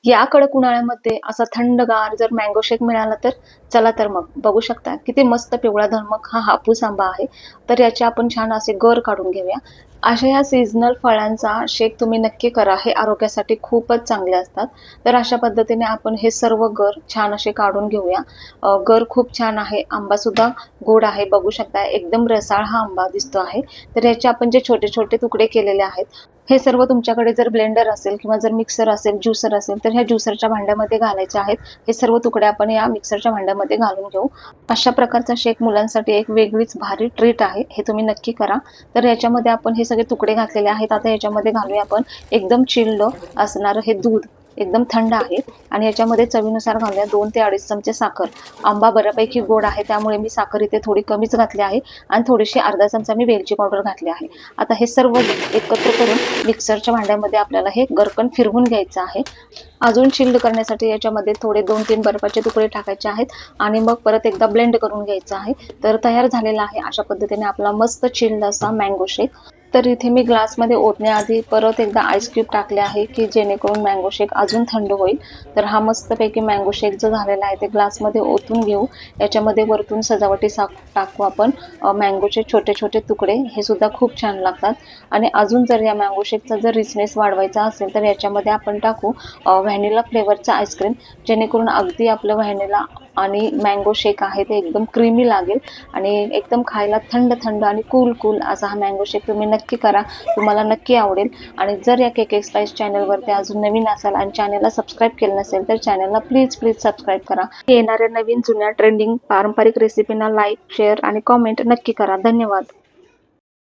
या कडक उन्हाळ्यामध्ये असा थंडगार जर मँगो शेक मिळाला तर चला तर मग बघू शकता किती मस्त पिवळा धमक हा हापूस आंबा आहे। तर याचे आपण छान असे गर काढून घेऊया। अशा ह्या सीझनल फळांचा शेक तुम्ही नक्की करा, हे आरोग्यासाठी खूपच चांगले असतात। तर अशा पद्धतीने आपण हे सर्व गर छान असे काढून घेऊया। गर खूप छान आहे, आंबा सुद्धा गोड आहे, बघू शकता एकदम रसाळ हा आंबा दिसतो आहे। तर याचे आपण जे छोटे छोटे तुकडे केलेले आहेत हे सर्व तुमच्याकडे जर ब्लेंडर असेल किंवा जर मिक्सर असेल, ज्युसर असेल तर ह्या ज्युसरच्या भांड्यामध्ये घालायचे आहेत। हे सर्व तुकडे आपण या मिक्सरच्या भांड्यामध्ये घालून घेऊ। अशा प्रकारचा शेक मुलांसाठी एक वेगळीच भारी ट्रीट आहे, हे तुम्ही नक्की करा। तर याच्यामध्ये आपण हे सगळे तुकडे घातलेले आहेत। आता याच्यामध्ये घालूया आपण एकदम चिल्ड असणारं हे दूध, एकदम थंड आहे। आणि याच्यामध्ये चवीनुसार घालूया 2 ते 2.5 चमचे साखर। आंबा बऱ्यापैकी गोड आहे त्यामुळे मी साखर इथे थोडी कमीच घातली आहे आणि थोडीशी अर्धा चमचा मी वेलची पावडर घातली आहे। आता हे सर्व एकत्र करून मिक्सरच्या भांड्यामध्ये आपल्याला हे गरकन फिरवून घ्यायचं आहे। अजून चिल्ड करण्यासाठी याच्यामध्ये थोडे 2-3 बर्फाचे तुकडे टाकायचे आहेत आणि मग परत एकदा ब्लेंड करून घ्यायचं आहे। तर तयार झालेला आहे अशा पद्धतीने आपला मस्त चिल्ड असा मँगो शेक। तर इथे मी ग्लासमध्ये ओतण्याआधी परत एकदा आईस क्यूब टाकले आहे की जेणेकरून मँगो शेक अजून थंड होईल। तर हा मस्तपैकी मँगो शेक जो झालेला आहे ते ग्लासमध्ये ओतून घेऊ। याच्यामध्ये वरतून सजावटीसाठी टाकू आपण मँगोचे छोटे छोटे तुकडे, हे सुद्धा खूप छान लागतात। आणि अजून जर या मँगो शेकचा जर रिचनेस वाढवायचा असेल तर याच्यामध्ये आपण टाकू व्हॅनिला फ्लेवरचा आईस्क्रीम, जेणेकरून अगदी आपलं व्हॅनिला आणि मँगो शेक आहे ते एकदम क्रीमी लागेल आणि एकदम खायला थंड थंड आणि कूल कूल असा हा मँगो शेक तुम्ही नक्की करा, तुम्हाला नक्की आवडेल। आणि जर या केक स्पाइस चॅनलवरती अजून नवीन असाल आणि चॅनलला सबस्क्राईब केलं नसेल तर चॅनलला प्लीज सबस्क्राईब करा। येणाऱ्या नवीन जुन्या ट्रेंडिंग पारंपरिक रेसिपीना लाईक, शेअर आणि कॉमेंट नक्की करा। धन्यवाद।